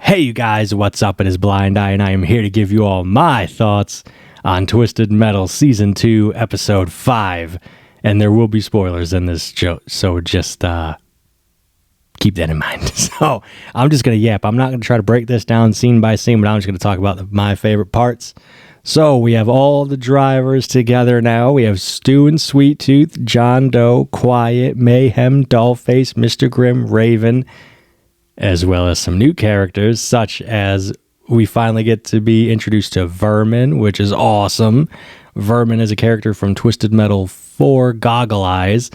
Hey, you guys, what's up? It is Blind Eye, and I am here to give you all my thoughts on Twisted Metal Season 2, Episode 5. And there will be spoilers in this show, so just keep that in mind. So I'm just going to yap. I'm not going to try to break this down scene by scene, but I'm just going to talk about my favorite parts. So we have all the drivers together now. We have Stu and Sweet Tooth, John Doe, Quiet, Mayhem, Dollface, Mr. Grimm, Raven, as well as some new characters, such as we finally get to be introduced to Vermin, which is awesome. Vermin is a character from Twisted Metal 4, Goggle Eyes,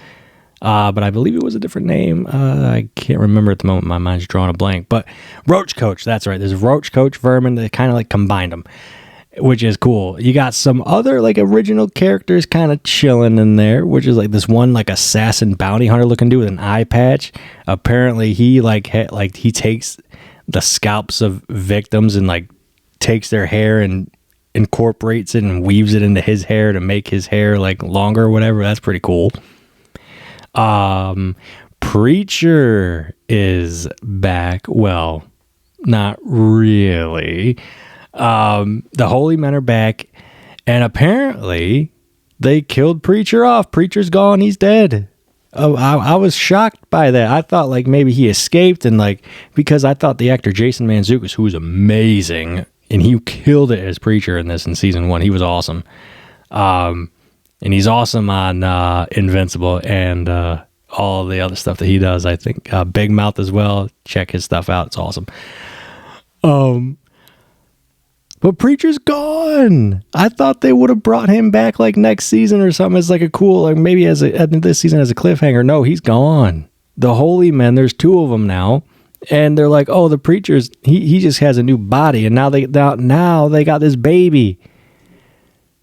but I believe it was a different name. I can't remember at the moment. My mind's drawing a blank. But Roach Coach, that's right. There's Roach Coach, Vermin. They kind of like combined them, which is cool. You got some other like original characters kind of chilling in there, which is like this one like assassin bounty hunter looking dude with an eye patch. Apparently he he takes the scalps of victims and like takes their hair and incorporates it and weaves it into his hair to make his hair like longer or whatever. That's pretty cool. Preacher is back. Well, not really. The Holy Men are back, and apparently they killed Preacher off. Preacher's gone. He's dead. Oh, I was shocked by that. I thought like maybe he escaped, and like because I thought the actor Jason Mantzoukas, who was amazing, and he killed it as Preacher in season 1. He was awesome. And he's awesome on Invincible and all the other stuff that he does. I think Big Mouth as well. Check his stuff out. It's awesome. But Preacher's gone. I thought they would have brought him back like next season or something as like a cool, like maybe as this season as a cliffhanger. No, he's gone. The Holy Men, there's 2 of them now, and they're like, oh, the Preacher's he just has a new body, and now they got this baby.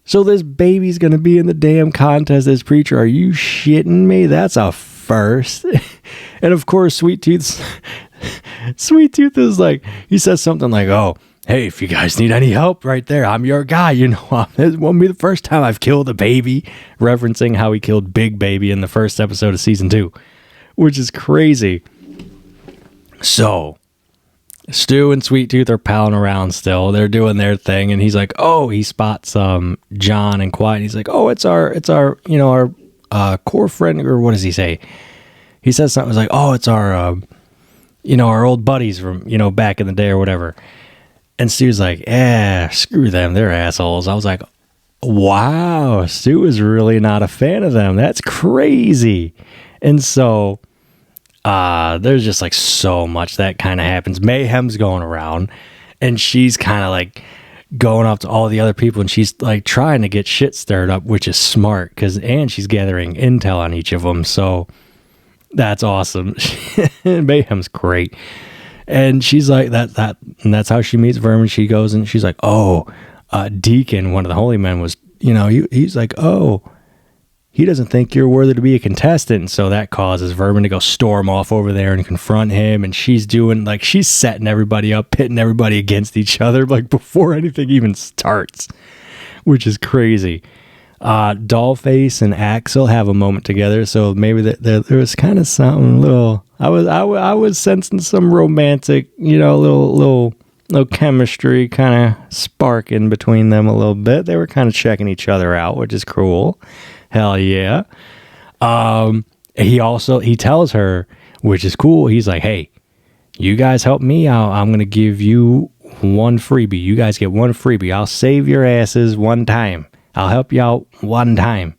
So this baby's gonna be in the damn contest as Preacher. Are you shitting me? That's a first. And of course, Sweet Tooth is like, he says something like, oh, hey, if you guys need any help right there, I'm your guy. You know, it won't be the first time I've killed a baby, referencing how he killed Big Baby in the first episode of season 2, which is crazy. So Stu and Sweet Tooth are palling around still. They're doing their thing, and he's like, oh, he spots John and Quiet. And he's like, oh, it's our our core friend, or what does he say? He says something like, oh, it's our our old buddies from back in the day or whatever. And Stu's like, screw them, they're assholes. I was like, wow, Stu is really not a fan of them. That's crazy. And so there's just like so much that kind of happens. Mayhem's going around, and she's kind of like going up to all the other people, and she's like trying to get shit stirred up, which is smart and she's gathering intel on each of them. So that's awesome. Mayhem's great. And she's like that, and that's how she meets Vermin. She goes and she's like, oh, Deacon, one of the Holy Men, was, he's like, oh, he doesn't think you're worthy to be a contestant. And so that causes Vermin to go storm off over there and confront him. And she's she's setting everybody up, pitting everybody against each other, like before anything even starts, which is crazy. Dollface and Axel have a moment together, so maybe there was kind of something little. I was sensing some romantic, little chemistry kind of sparking between them a little bit. They were kind of checking each other out, which is cool. Hell yeah. He tells her, which is cool. He's like, hey, you guys help me out. I'm gonna give you one freebie. You guys get one freebie. I'll save your asses one time. I'll help you out one time.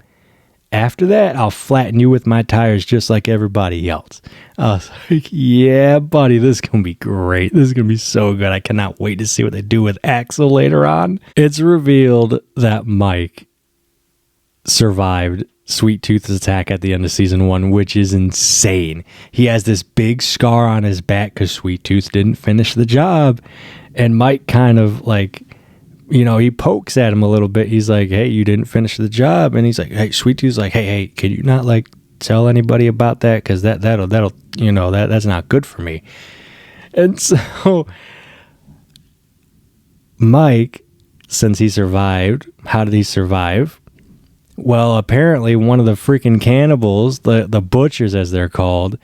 After that, I'll flatten you with my tires just like everybody else. I was like, yeah, buddy, this is going to be great. This is going to be so good. I cannot wait to see what they do with Axel later on. It's revealed that Mike survived Sweet Tooth's attack at the end of season 1, which is insane. He has this big scar on his back because Sweet Tooth didn't finish the job. And Mike kind of like, he pokes at him a little bit. He's like, hey, you didn't finish the job. And he's like, hey, Sweet Tooth's like, hey, can you not like tell anybody about that? Because that'll that's not good for me. And so Mike, since he survived, how did he survive? Well, apparently one of the freaking cannibals, the butchers as they're called,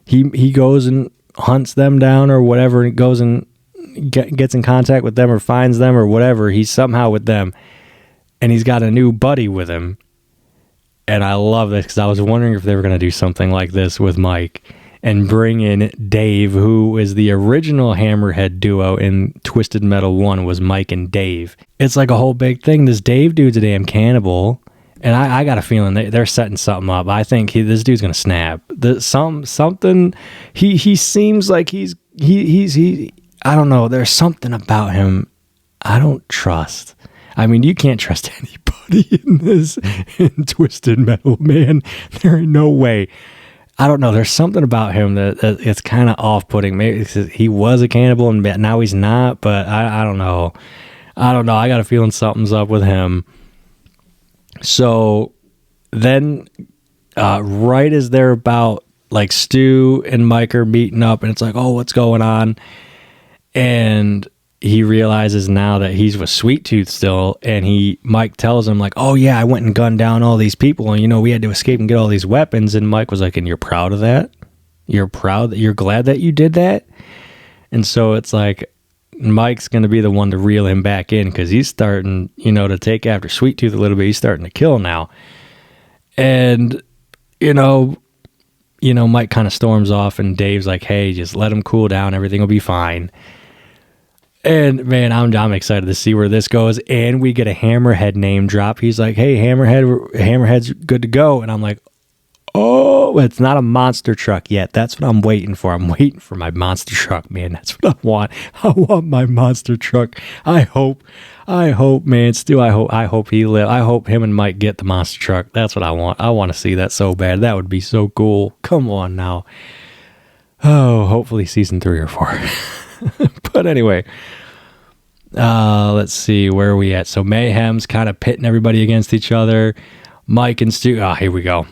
he goes and hunts them down or whatever, and goes and gets in contact with them or finds them or whatever, he's somehow with them, and he's got a new buddy with him. And I love this because I was wondering if they were going to do something like this with Mike and bring in Dave, who is the original Hammerhead duo in Twisted Metal 1, was Mike and Dave. It's like a whole big thing. This Dave dude's a damn cannibal, and I got a feeling they're setting something up. I think this dude's going to snap. Something. He seems like he. I don't know. There's something about him I don't trust. I mean, you can't trust anybody in Twisted Metal, man. There ain't no way. I don't know. There's something about him that it's kind of off-putting. Maybe he was a cannibal and now he's not, but I don't know. I got a feeling something's up with him. So then right as they're about, like, Stu and Mike are meeting up, and it's like, oh, what's going on? And he realizes now that he's with Sweet Tooth still, and Mike tells him, like, oh yeah, I went and gunned down all these people, and we had to escape and get all these weapons. And Mike was like, and you're proud of that? You're glad that you did that? And so it's like Mike's going to be the one to reel him back in, because he's starting, to take after Sweet Tooth a little bit. He's starting to kill now. And, Mike kind of storms off, and Dave's like, hey, just let him cool down. Everything will be fine. And man, I'm excited to see where this goes. And we get a Hammerhead name drop. He's like, hey, Hammerhead's good to go. And I'm like, oh, it's not a monster truck yet. That's what I'm waiting for. I'm waiting for my monster truck, man. That's what I want. I want my monster truck. I hope, man, Stu, I hope he live. I hope him and Mike get the monster truck. That's what I want. I want to see that so bad. That would be so cool. Come on now. Oh, hopefully season 3 or 4. But anyway, let's see, where are we at? So Mayhem's kind of pitting everybody against each other. Mike and Stu. Oh, here we go.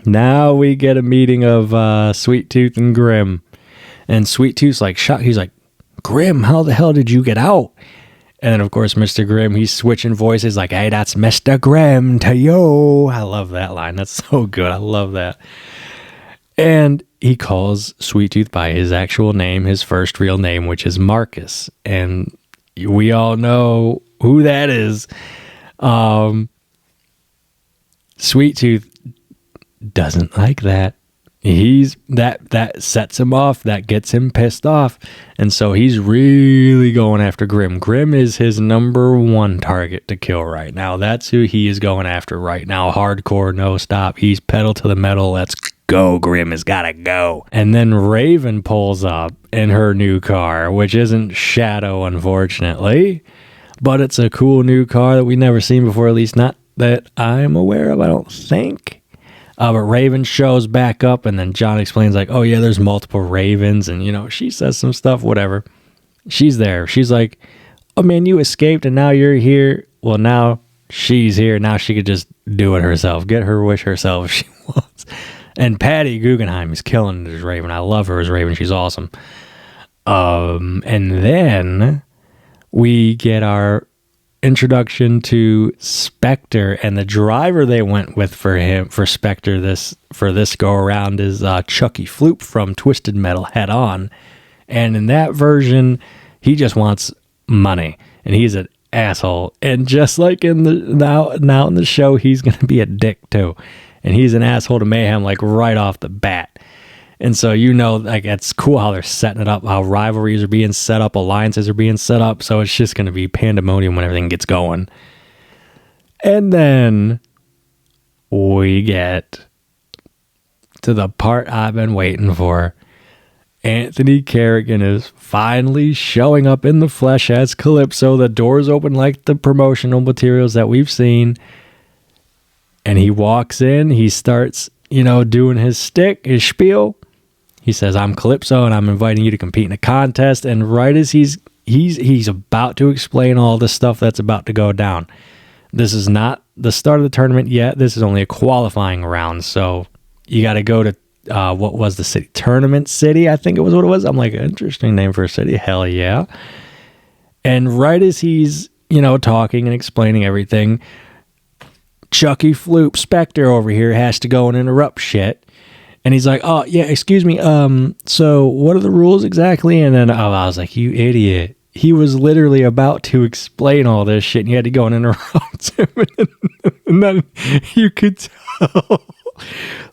Now we get a meeting of Sweet Tooth and Grim. And Sweet Tooth's like shocked. He's like, Grim, how the hell did you get out? And then, of course, Mr. Grimm, he's switching voices like, hey, that's Mr. Grimm to you. I love that line. That's so good. I love that. And he calls Sweet Tooth by his actual name, his first real name, which is Marcus. And we all know who that is. Sweet Tooth doesn't like that. That sets him off. That gets him pissed off. And so he's really going after Grim. Grim is his number one target to kill right now. That's who he is going after right now. Hardcore, no stop. He's pedal to the metal. Let's go. Grim has got to go. And then Raven pulls up in her new car, which isn't Shadow, unfortunately. But it's a cool new car that we've never seen before, at least not that I'm aware of, I don't think. But Raven shows back up, and then John explains, like, oh, yeah, there's multiple Ravens, and, she says some stuff, whatever. She's there. She's like, oh, man, you escaped, and now you're here. Well, now she's here. Now she could just do it herself, get her wish herself if she wants. And Patty Guggenheim is killing it as Raven. I love her as Raven. She's awesome. And then we get our introduction to Spectre, and the driver they went with for Spectre this go around is Chucky Floop from Twisted Metal Head On. And in that version, he just wants money, and he's an asshole. And just like in the now in the show, he's gonna be a dick too, and he's an asshole to Mayhem, like, right off the bat. And so, like, it's cool how they're setting it up, how rivalries are being set up, alliances are being set up. So it's just going to be pandemonium when everything gets going. And then we get to the part I've been waiting for. Anthony Kerrigan is finally showing up in the flesh as Calypso. The doors open like the promotional materials that we've seen. And he walks in. He starts, doing his spiel. He says, I'm Calypso, and I'm inviting you to compete in a contest. And right as he's about to explain all the stuff that's about to go down. This is not the start of the tournament yet. This is only a qualifying round. So you got to go to, what was the city? Tournament City, I think it was what it was. I'm like, interesting name for a city. Hell yeah. And right as he's, talking and explaining everything, Chucky Floop Spectre over here has to go and interrupt shit. And he's like, oh, yeah, excuse me. So what are the rules exactly? And then I was like, you idiot. He was literally about to explain all this shit, and you had to go and interrupt him. And then you could tell,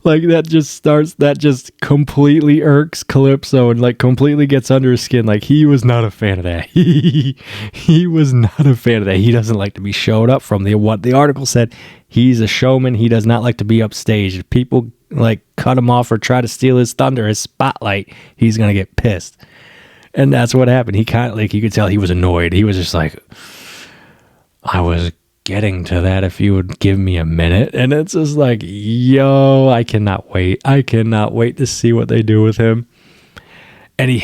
like, that just completely irks Calypso and, like, completely gets under his skin. Like, he was not a fan of that. He was not a fan of that. He doesn't like to be showed up from what the article said. He's a showman. He does not like to be upstaged. If people, like, cut him off or try to steal his thunder, his spotlight, he's going to get pissed. And that's what happened. He kind of, like, you could tell he was annoyed. He was just like, I was getting to that if you would give me a minute. And it's just like, yo, I cannot wait. I cannot wait to see what they do with him. And he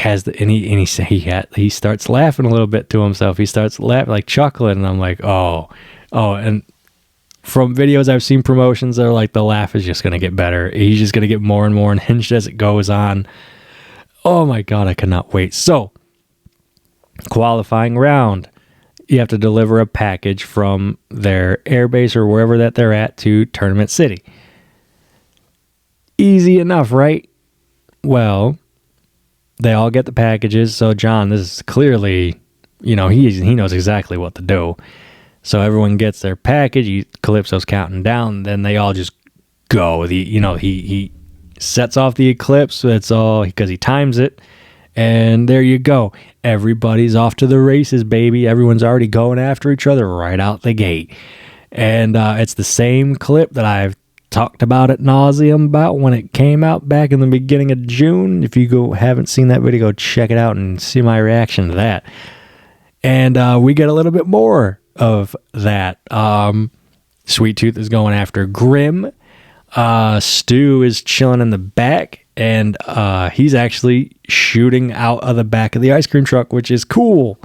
starts laughing a little bit to himself. He starts laughing, like chuckling. And I'm like, oh. And from videos I've seen, promotions, they're like, the laugh is just going to get better. He's just going to get more and more unhinged as it goes on. Oh my God, I cannot wait. So, qualifying round. You have to deliver a package from their airbase or wherever that they're at to Tournament City. Easy enough, right? Well, they all get the packages. So John, this is clearly, he knows exactly what to do. So everyone gets their package. Calypso's counting down. Then they all just go. He sets off the eclipse. That's all because he times it. And there you go. Everybody's off to the races, baby. Everyone's already going after each other right out the gate. And it's the same clip that I've talked about ad nauseum about when it came out back in the beginning of June. If you haven't seen that video, go check it out and see my reaction to that. And we get a little bit more of that. Sweet Tooth is going after Grim. Stu is chilling in the back. And he's actually shooting out of the back of the ice cream truck, which is cool.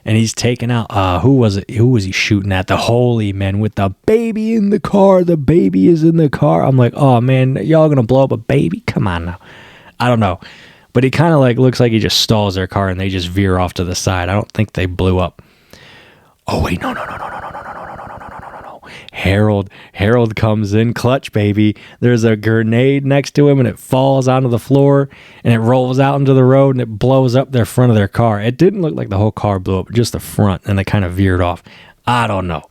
And he's taking out, who was it? Who was he shooting at? The Holy Men with the baby in the car. The baby is in the car. I'm like, oh man, y'all gonna blow up a baby? Come on now. I don't know. But he kind of like looks like he just stalls their car and they just veer off to the side. I don't think they blew up. Oh wait, no. Harold comes in clutch, baby. There's a grenade next to him and it falls onto the floor and it rolls out into the road and it blows up their front of their car. It didn't look like the whole car blew up, just the front, and they kind of veered off. I don't know.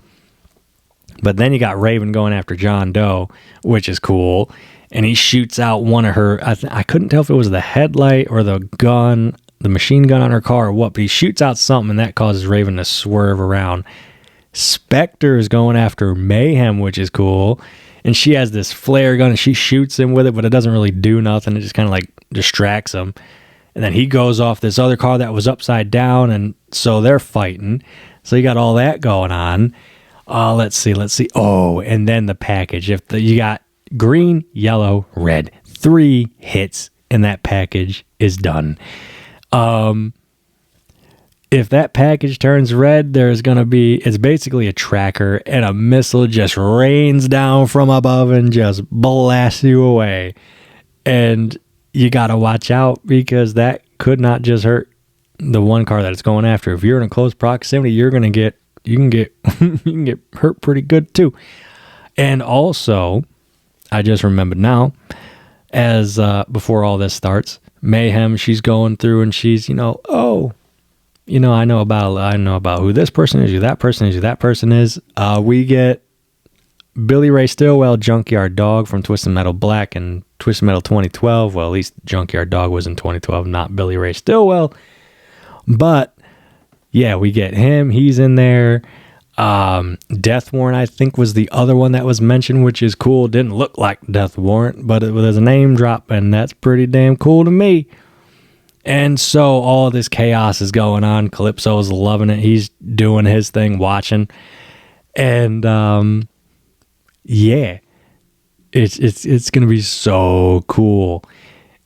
But then you got Raven going after John Doe, which is cool. And he shoots out one of her, I couldn't tell if it was the headlight or the gun, the machine gun on her car or what, but he shoots out something and that causes Raven to swerve around. Spectre is going after Mayhem, which is cool. And she has this flare gun and she shoots him with it, but it doesn't really do nothing. It just kind of like distracts him. And then he goes off this other car that was upside down, and so they're fighting. So you got all that going on. Let's see. Oh, and then the package. You got green, yellow, red. 3 hits, and that package is done. If that package turns red, it's basically a tracker, and a missile just rains down from above and just blasts you away. And you got to watch out because that could not just hurt the one car that it's going after. If you're in a close proximity, you can get hurt pretty good too. And also, I just remembered now, as before all this starts, Mayhem, she's going through and she's, I know about who this person is, who that person is, who that person is. We get Billy Ray Stillwell, Junkyard Dog from Twisted Metal Black and Twisted Metal 2012. Well, at least Junkyard Dog was in 2012, not Billy Ray Stillwell. But yeah, we get him. He's in there. Death Warrant, I think, was the other one that was mentioned, which is cool. Didn't look like Death Warrant, but there's a name drop, and that's pretty damn cool to me. And so all this chaos is going on. Calypso's loving it. He's doing his thing, watching. And yeah, it's going to be so cool.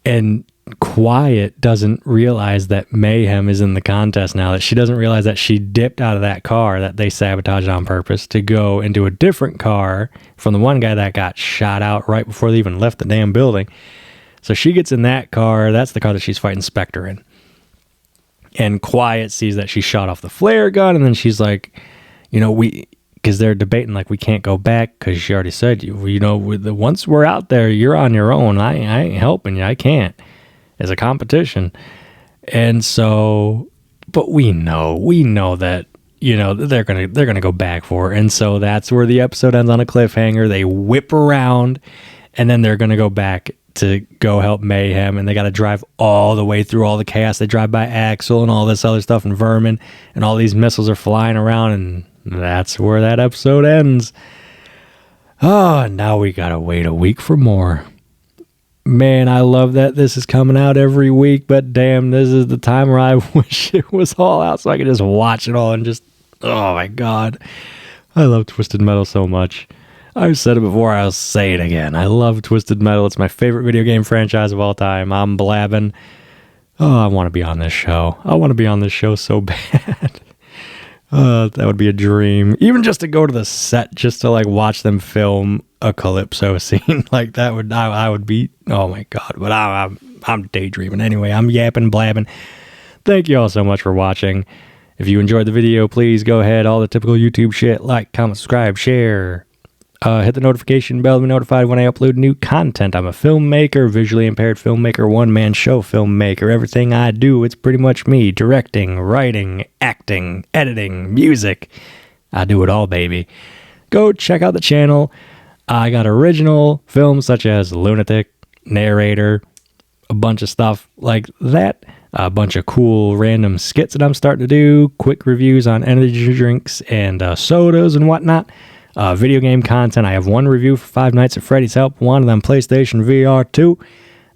And Quiet doesn't realize that Mayhem is in the contest now, that she doesn't realize that she dipped out of that car that they sabotaged on purpose to go into a different car from the one guy that got shot out right before they even left the damn building. So she gets in that car. That's the car that she's fighting Spectre in. And Quiet sees that she shot off the flare gun, and then she's like, because they're debating like we can't go back because she already said once we're out there, you're on your own. I ain't helping you. I can't. It's a competition, and so, but we know that they're gonna go back for her, and so that's where the episode ends on a cliffhanger. They whip around, and then they're gonna go back to go help Mayhem, and they got to drive all the way through all the chaos. They drive by Axel and all this other stuff and Vermin, and all these missiles are flying around, and that's where that episode ends. Oh, and now we gotta wait a week for more. Man, I love that this is coming out every week, but damn, this is the time where I wish it was all out so I could just watch it all and just, oh my God. I love Twisted Metal so much. I've said it before, I'll say it again. I love Twisted Metal. It's my favorite video game franchise of all time. I'm blabbing. Oh, I want to be on this show. I want to be on this show so bad. That would be a dream. Even just to go to the set, just to like watch them film a Calypso scene. Like that would, I would be, oh my God. But I'm daydreaming. Anyway, I'm yapping, blabbing. Thank you all so much for watching. If you enjoyed the video, please go ahead. All the typical YouTube shit. Like, comment, subscribe, share. Hit the notification bell to be notified when I upload new content. I'm a filmmaker, visually impaired filmmaker, one-man show filmmaker. Everything I do, it's pretty much me. Directing, writing, acting, editing, music. I do it all, baby. Go check out the channel. I got original films such as Lunatic, Narrator, a bunch of stuff like that. A bunch of cool random skits that I'm starting to do. Quick reviews on energy drinks and sodas and whatnot. Video game content. I have one review for Five Nights at Freddy's Help, one of them PlayStation VR 2.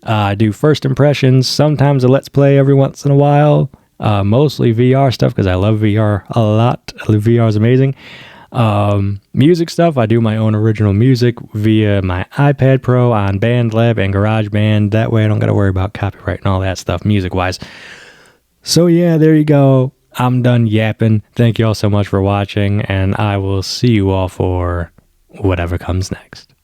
I do first impressions, sometimes a Let's Play every once in a while, mostly VR stuff because I love VR a lot. VR is amazing. Music stuff, I do my own original music via my iPad Pro on BandLab and GarageBand. That way I don't got to worry about copyright and all that stuff music-wise. So yeah, there you go. I'm done yapping. Thank you all so much for watching, and I will see you all for whatever comes next.